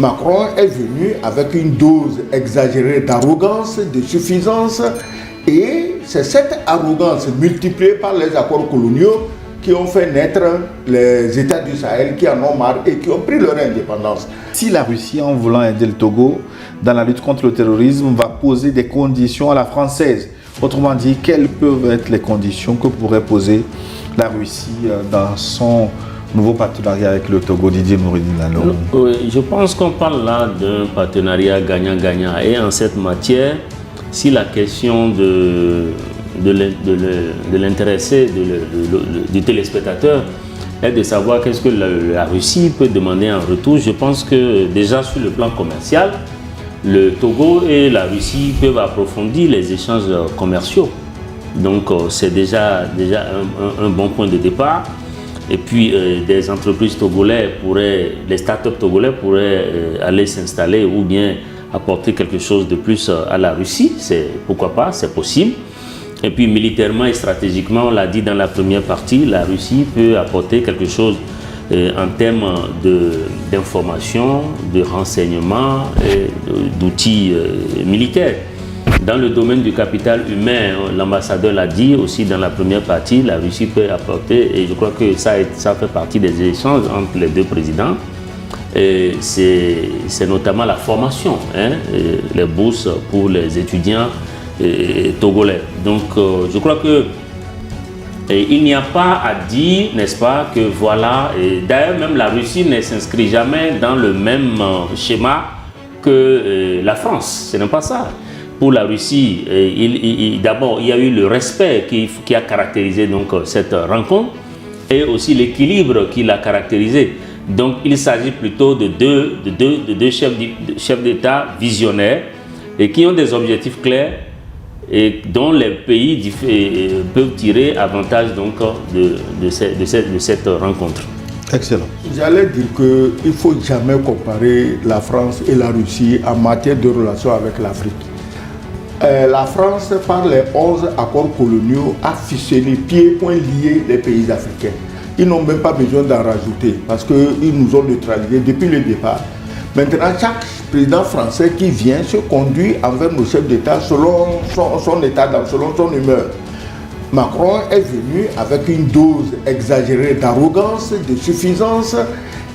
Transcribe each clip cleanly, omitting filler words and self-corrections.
Macron est venu avec une dose exagérée d'arrogance, de suffisance, et c'est cette arrogance multipliée par les accords coloniaux qui ont fait naître les États du Sahel qui en ont marre et qui ont pris leur indépendance. Si la Russie, en voulant aider le Togo dans la lutte contre le terrorisme, va poser des conditions à la française, autrement dit, quelles peuvent être les conditions que pourrait poser la Russie dans son nouveau partenariat avec le Togo, Didier Mouridinalo? Oui, je pense qu'on parle là d'un partenariat gagnant-gagnant. Et en cette matière, si la question de l'intéressé, du téléspectateur, est de savoir qu'est-ce que la Russie peut demander en retour, je pense que déjà sur le plan commercial, le Togo et la Russie peuvent approfondir les échanges commerciaux. Donc c'est déjà un bon point de départ. Et puis des entreprises togolaises les startups togolais pourraient aller s'installer ou bien apporter quelque chose de plus à la Russie. Pourquoi pas, c'est possible. Et puis militairement et stratégiquement, on l'a dit dans la première partie, la Russie peut apporter quelque chose en termes d'information, de renseignement, d'outils militaires. Dans le domaine du capital humain, l'ambassadeur l'a dit aussi dans la première partie, la Russie peut apporter, et je crois que ça fait partie des échanges entre les deux présidents. C'est notamment la formation, les bourses pour les étudiants togolais. Donc je crois que il n'y a pas à dire, n'est-ce pas, que voilà, d'ailleurs même la Russie ne s'inscrit jamais dans le même schéma que la France, ce n'est pas ça. Pour la Russie, d'abord, il y a eu le respect qui a caractérisé donc cette rencontre et aussi l'équilibre qui l'a caractérisé. Donc, il s'agit plutôt de deux chefs d'État visionnaires et qui ont des objectifs clairs et dont les pays peuvent tirer avantage donc de cette rencontre. Excellent. J'allais dire qu'il ne faut jamais comparer la France et la Russie en matière de relations avec l'Afrique. La France, par les 11 accords coloniaux, a ficelé pieds poings liés les pays africains. Ils n'ont même pas besoin d'en rajouter parce qu'ils nous ont neutralisés depuis le départ. Maintenant, chaque président français qui vient se conduit envers nos chefs d'État selon son état d'âme, selon son humeur. Macron est venu avec une dose exagérée d'arrogance, de suffisance,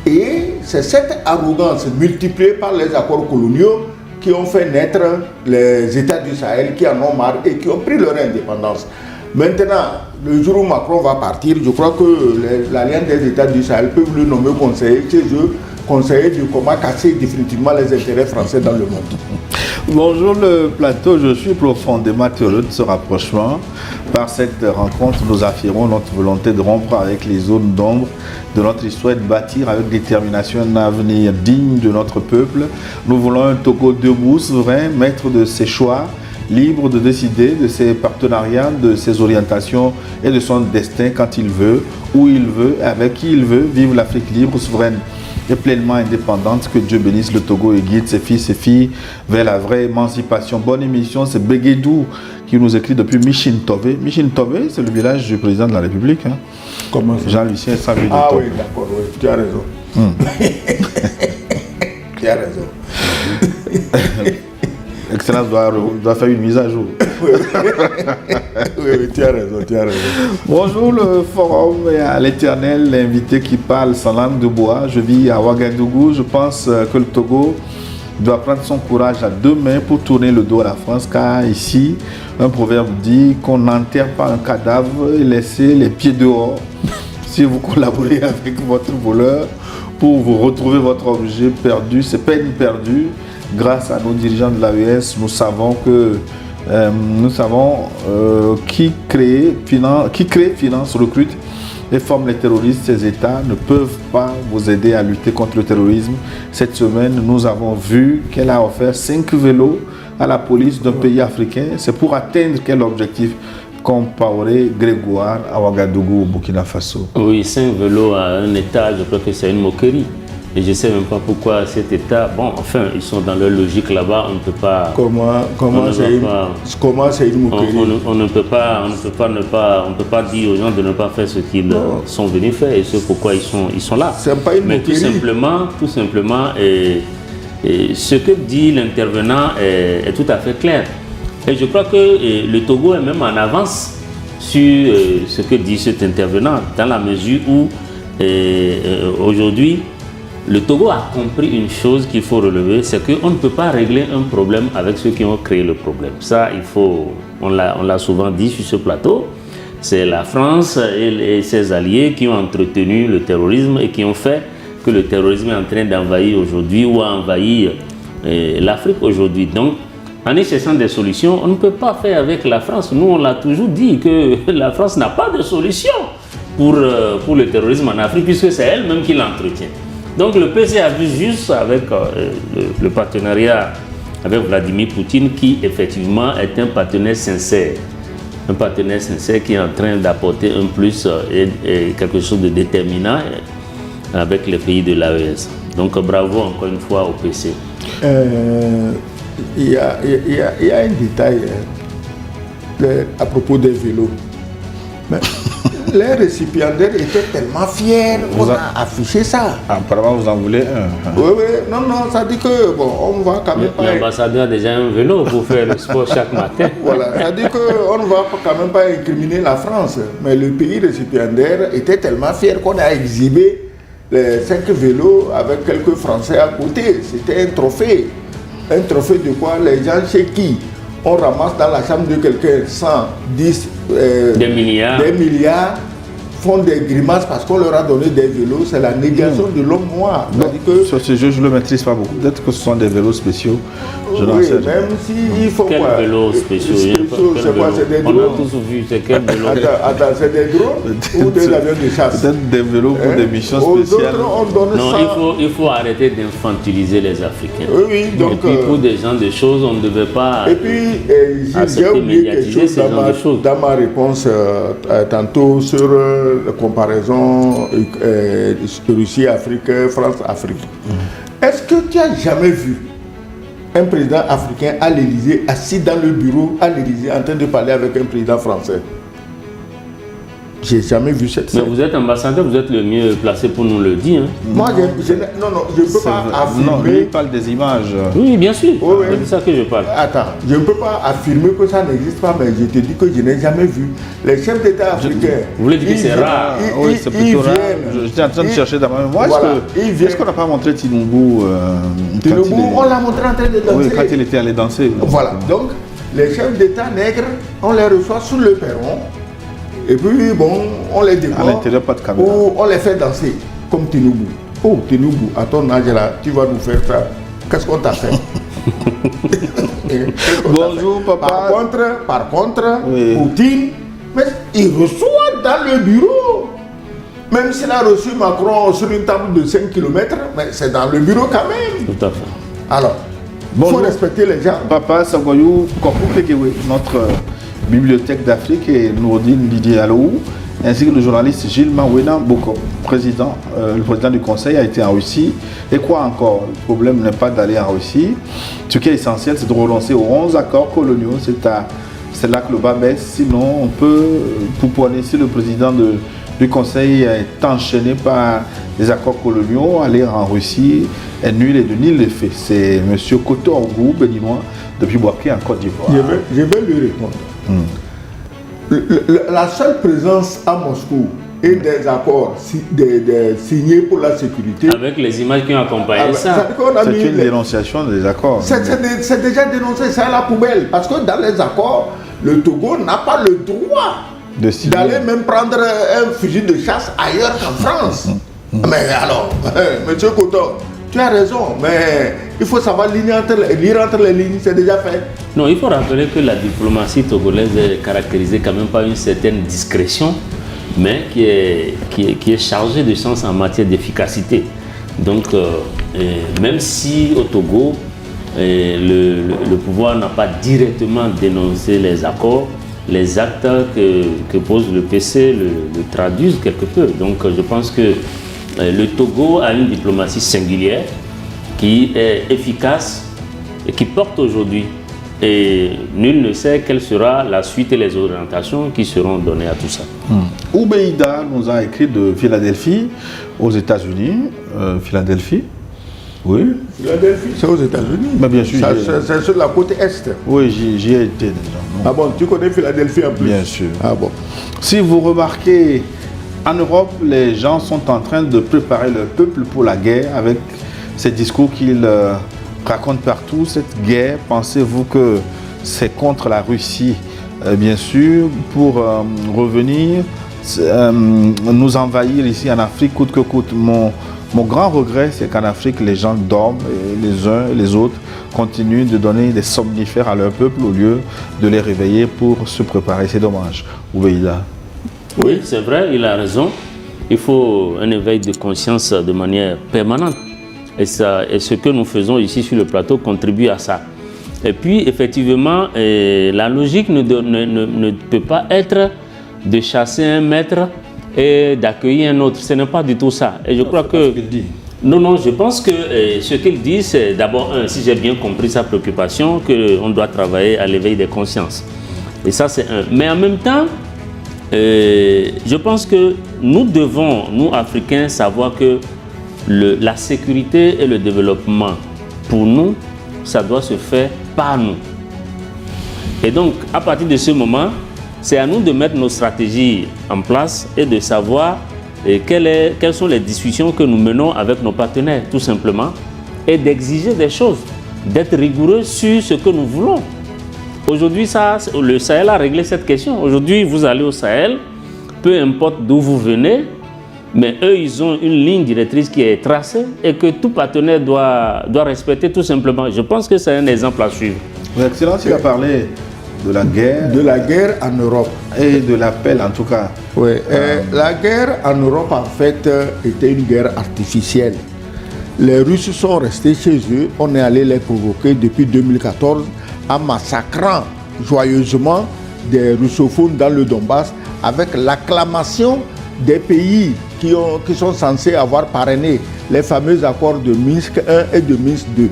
et c'est cette arrogance multipliée par les accords coloniaux qui ont fait naître les États du Sahel qui en ont marre et qui ont pris leur indépendance. Maintenant, le jour où Macron va partir, je crois que l'Alliance des États du Sahel peut le nommer conseiller chez eux, conseiller de comment casser définitivement les intérêts français dans le monde. Bonjour le plateau, je suis profondément heureux de ce rapprochement. Par cette rencontre, nous affirmons notre volonté de rompre avec les zones d'ombre de notre histoire et de bâtir avec détermination un avenir digne de notre peuple. Nous voulons un Togo debout, souverain, maître de ses choix, libre de décider de ses partenariats, de ses orientations et de son destin quand il veut, où il veut, avec qui il veut. Vive l'Afrique libre, souveraine et pleinement indépendante. Que Dieu bénisse le Togo et guide ses fils et filles vers la vraie émancipation. Bonne émission, c'est Béguédou qui nous écrit depuis Michintové. Michintové, c'est le village du président de la République. Hein. Comment ça? Jean-Lucien Savigny. Ah oui, d'accord, oui, tu as raison. Tu as raison. Excellence doit faire une mise à jour. Oui, tu as raison, tu as raison. Bonjour le forum et à l'éternel, l'invité qui parle sans langue de bois. Je vis à Ouagadougou. Je pense que le Togo doit prendre son courage à deux mains pour tourner le dos à la France, car ici, un proverbe dit qu'on n'enterre pas un cadavre et laisser les pieds dehors. Si vous collaborez avec votre voleur pour vous retrouver votre objet perdu, c'est peine perdue. Grâce à nos dirigeants de l'AES, nous savons qui crée, finance, recrute et forme les terroristes. Ces États ne peuvent pas vous aider à lutter contre le terrorisme. Cette semaine, nous avons vu qu'elle a offert 5 vélos à la police d'un pays africain. C'est pour atteindre quel objectif? Compaoré Grégoire à Ouagadougou, au Burkina Faso. Oui, 5 vélos à un État, je crois que c'est une moquerie. Et je ne sais même pas pourquoi cet État, bon, enfin, ils sont dans leur logique là-bas, on ne peut pas... Comment c'est une moquerie? On ne peut pas dire aux gens de ne pas faire ce qu'ils sont venus faire et ce pourquoi ils sont là. C'est pas une mais moquerie. Tout simplement, Et ce que dit l'intervenant est tout à fait clair. Et je crois que le Togo est même en avance sur ce que dit cet intervenant, dans la mesure où aujourd'hui, le Togo a compris une chose qu'il faut relever, c'est qu'on ne peut pas régler un problème avec ceux qui ont créé le problème. Ça, on l'a souvent dit sur ce plateau, c'est la France et ses alliés qui ont entretenu le terrorisme et qui ont fait que le terrorisme est en train d'envahir aujourd'hui ou a envahi l'Afrique aujourd'hui. Donc, en cherchant des solutions, on ne peut pas faire avec la France. Nous, on l'a toujours dit que la France n'a pas de solution pour le terrorisme en Afrique, puisque c'est elle-même qui l'entretient. Donc le PC a vu juste avec le partenariat avec Vladimir Poutine, qui effectivement est un partenaire sincère qui est en train d'apporter un plus et quelque chose de déterminant avec les pays de l'AES. Donc bravo encore une fois au PC. Il y a un détail à propos des vélos. Mais les récipiendaires étaient tellement fiers qu'on a affiché ça. Apparemment, vous en voulez un. Oui, non, ça dit que, bon, on va quand même pas... L'ambassadeur a déjà un vélo pour faire le sport chaque matin. Voilà, ça dit qu'on ne va quand même pas incriminer la France. Mais le pays récipiendaire était tellement fier qu'on a exhibé les 5 vélos avec quelques Français à côté. C'était un trophée. Un trophée de quoi? Les gens chez qui on ramasse dans la chambre de quelqu'un 110 des milliards font des grimaces parce qu'on leur a donné des vélos, c'est la négation de l'homme noir. Que sur ce jeu, je ne le maîtrise pas beaucoup. Peut-être que ce sont des vélos spéciaux. Je oui, même s'il faut quel quoi. Vélos spéciaux c'est quoi? C'est des drones. On a tous vu, c'est quel vélo? Attends, c'est des drones ou des avions de chasse? Peut-être des vélos pour des missions spéciales. Non, il faut arrêter d'infantiliser les Africains. Oui, donc. Et puis pour des gens de choses, on ne devait pas. Et puis, j'ai oublié quelque chose dans ma réponse tantôt sur la comparaison Russie-Afrique, France-Afrique. Est-ce que tu as jamais vu un président africain à l'Élysée, assis dans le bureau à l'Élysée, en train de parler avec un président français? J'ai jamais vu cette scène. Mais vous êtes ambassadeur, vous êtes le mieux placé pour nous le dire. Hein. Moi, je ne peux pas affirmer. Non, lui, il parle des images. Oui, bien sûr. C'est de ça que je parle. Attends, je ne peux pas affirmer que ça n'existe pas, mais je te dis que je n'ai jamais vu. Les chefs d'État africains. Vous voulez dire que c'est rare? Oui, c'est plutôt rare. J'étais en train de chercher d'abord. Moi, est-ce qu'on n'a pas montré Tinubu on l'a montré en train de danser. Oui, quand il était allé danser. Voilà. Donc, les chefs d'État nègres, on les reçoit sur le perron. Et puis, bon, on les décore. À l'intérieur, pas de caméra. Ou on les fait danser, comme Tinubu. Oh, Tinubu, à ton âge là, tu vas nous faire ça. Qu'est-ce qu'on t'a fait? Bonjour, papa. Par contre, oui. Poutine, mais il reçoit dans le bureau. Même s'il a reçu Macron sur une table de 5 km, mais c'est dans le bureau quand même. Tout à fait. Alors, il faut respecter les gens. Papa Sangoyou Kokou, notre Bibliothèque d'Afrique, et Nourdine Didier Alou, ainsi que le journaliste Gilles Mawena Boko, le président du Conseil, a été en Russie. Et quoi encore? Le problème n'est pas d'aller en Russie. Ce qui est essentiel, c'est de relancer aux 11 accords coloniaux. C'est là que le bas baisse. Sinon, on peut pouponner. Si le président du Conseil est enchaîné par les accords coloniaux, aller en Russie est nul et de nul effet. C'est M. Koto Orgou, béninois, depuis Boaké en Côte d'Ivoire. Je vais lui répondre. La seule présence à Moscou et des accords signés pour la sécurité. Avec les images qui ont accompagné ça. C'est une dénonciation des accords. C'est déjà dénoncé, c'est à la poubelle. Parce que dans les accords, le Togo n'a pas le droit d'aller même prendre un fusil de chasse ailleurs qu'en France. Mais alors, monsieur Koto, tu as raison, mais il faut savoir lire entre les lignes, c'est déjà fait. Non, il faut rappeler que la diplomatie togolaise est caractérisée quand même par une certaine discrétion, mais qui est chargée de sens en matière d'efficacité. Donc, même si au Togo, le pouvoir n'a pas directement dénoncé les accords, les actes que pose le PC le traduisent quelque peu. Donc, je pense que le Togo a une diplomatie singulière qui est efficace et qui porte aujourd'hui. Et nul ne sait quelle sera la suite et les orientations qui seront données à tout ça. Oubeida nous a écrit de Philadelphie, aux États-Unis, Philadelphie. Oui. Philadelphie, c'est aux États-Unis. Mais bien sûr. C'est sur la côte est. Oui, j'y ai été déjà. Ah bon, tu connais Philadelphie en plus? Bien sûr. Ah bon. Si vous remarquez, en Europe, les gens sont en train de préparer leur peuple pour la guerre avec ces discours qu'ils racontent partout. Cette guerre, pensez-vous que c'est contre la Russie, bien sûr, pour revenir, nous envahir ici en Afrique coûte que coûte. Mon grand regret, c'est qu'en Afrique, les gens dorment et les uns et les autres continuent de donner des somnifères à leur peuple au lieu de les réveiller pour se préparer. C'est dommage. Ouveïda. Oui, c'est vrai, il a raison. Il faut un éveil de conscience de manière permanente. Et ce que nous faisons ici sur le plateau contribue à ça. Et puis, effectivement, la logique ne peut pas être de chasser un maître et d'accueillir un autre. Ce n'est pas du tout ça. Et je crois que... Non, je pense que ce qu'il dit, c'est d'abord, si j'ai bien compris sa préoccupation, qu'on doit travailler à l'éveil des consciences. Et ça, c'est un. Mais en même temps, je pense que nous devons, nous Africains, savoir que la sécurité et le développement, pour nous, ça doit se faire par nous. Et donc, à partir de ce moment, c'est à nous de mettre nos stratégies en place et de savoir quelles sont les discussions que nous menons avec nos partenaires, tout simplement, et d'exiger des choses, d'être rigoureux sur ce que nous voulons. Aujourd'hui, le Sahel a réglé cette question. Aujourd'hui, vous allez au Sahel, peu importe d'où vous venez, mais eux, ils ont une ligne directrice qui est tracée et que tout partenaire doit respecter tout simplement. Je pense que c'est un exemple à suivre. Votre Excellence, il a parlé de la guerre. De la guerre en Europe. Et de l'appel, en tout cas. Oui, la guerre en Europe, en fait, était une guerre artificielle. Les Russes sont restés chez eux. On est allé les provoquer depuis 2014 en massacrant joyeusement des russophones dans le Donbass avec l'acclamation des pays qui sont censés avoir parrainé les fameux accords de Minsk 1 et de Minsk 2.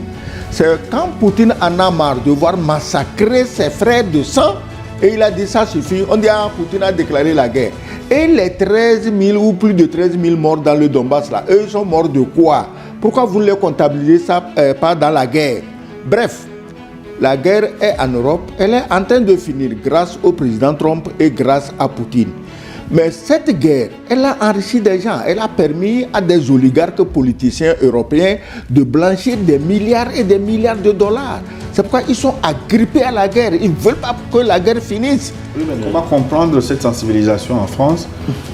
C'est quand Poutine en a marre de voir massacrer ses frères de sang et il a dit ça suffit. On dit Poutine a déclaré la guerre. Et les 13 000 ou plus de 13 000 morts dans le Donbass là, eux sont morts de quoi? Pourquoi vous ne les comptabilisez ça pas dans la guerre? Bref, la guerre est en Europe, elle est en train de finir grâce au président Trump et grâce à Poutine. Mais cette guerre, elle a enrichi des gens, elle a permis à des oligarques politiciens européens de blanchir des milliards et des milliards de dollars. C'est pourquoi ils sont agrippés à la guerre, ils ne veulent pas que la guerre finisse. Oui, mais comment comprendre cette sensibilisation en France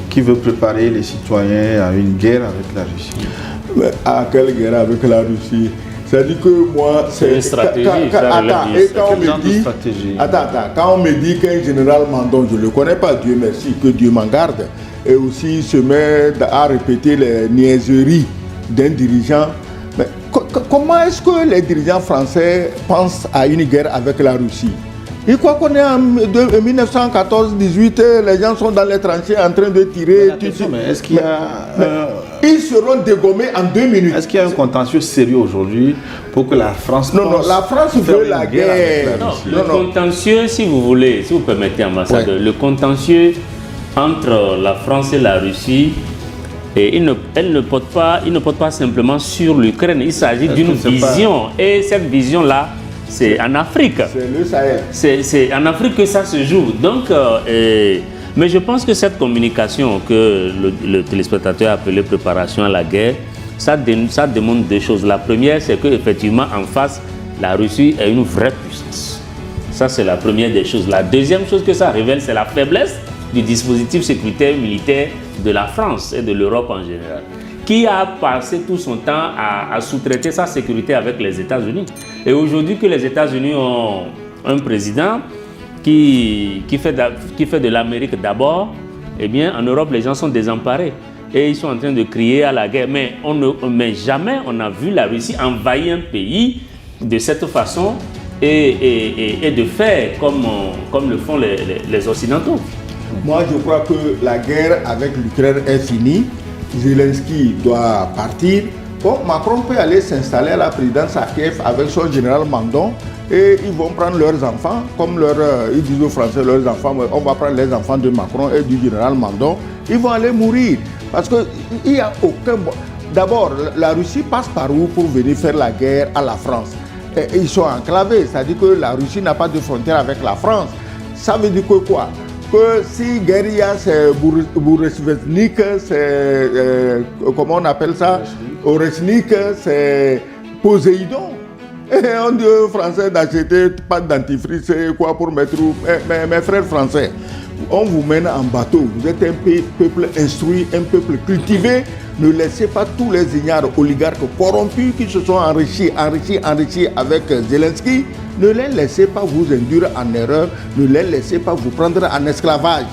qui veut préparer les citoyens à une guerre avec la Russie? Mais à quelle guerre avec la Russie? C'est-à-dire que moi, c'est une stratégie. Quand on me dit qu'un général Mandon, je ne le connais pas, Dieu merci, que Dieu m'en garde, et aussi se met à répéter les niaiseries d'un dirigeant. Mais comment est-ce que les dirigeants français pensent à une guerre avec la Russie? Et quoi qu'on est en 1914-18, les gens sont dans les tranchées en train de tirer. Mais est-ce qu'il y a... Ils seront dégommés en 2 minutes. Est-ce qu'il y a un contentieux sérieux aujourd'hui pour que la France... Non, la France veut la guerre. Le contentieux, si vous voulez, si vous permettez, ambassadeur, le contentieux entre la France et la Russie, il ne porte pas simplement sur l'Ukraine. Il s'agit d'une vision. Et cette vision-là, c'est en Afrique. C'est le Sahel. C'est en Afrique que ça se joue. Donc, mais je pense que cette communication que le téléspectateur a appelée préparation à la guerre, ça démontre 2 choses. La première, c'est qu'effectivement, en face, la Russie est une vraie puissance. Ça, c'est la première des choses. La deuxième chose que ça révèle, c'est la faiblesse du dispositif sécuritaire militaire de la France et de l'Europe en général, qui a passé tout son temps à sous-traiter sa sécurité avec les États-Unis. Et aujourd'hui que les États-Unis ont un président qui fait de l'Amérique d'abord, eh bien en Europe les gens sont désemparés et ils sont en train de crier à la guerre. Mais jamais on a vu la Russie envahir un pays de cette façon et de faire comme le font les Occidentaux. Moi je crois que la guerre avec l'Ukraine est finie. Zelensky doit partir. Bon, Macron peut aller s'installer à la présidence à Kiev avec son général Mandon et ils vont prendre leurs enfants, comme ils disent aux Français, leurs enfants, on va prendre les enfants de Macron et du général Mandon, ils vont aller mourir. Parce qu'il n'y a aucun... d'abord, la Russie passe par où pour venir faire la guerre à la France? Et ils sont enclavés, c'est-à-dire que la Russie n'a pas de frontière avec la France. Ça veut dire que quoi? Que si guérilla c'est Bourresnik, c'est comment on appelle ça? Oresnik, c'est Poséidon. Et on dit aux Français d'acheter pas de dentifrice, c'est quoi pour mettre mes frères français? On vous mène en bateau, vous êtes un peuple instruit, un peuple cultivé. Ne laissez pas tous les ignares oligarques corrompus qui se sont enrichis avec Zelensky. Ne les laissez pas vous induire en erreur, ne les laissez pas vous prendre en esclavage.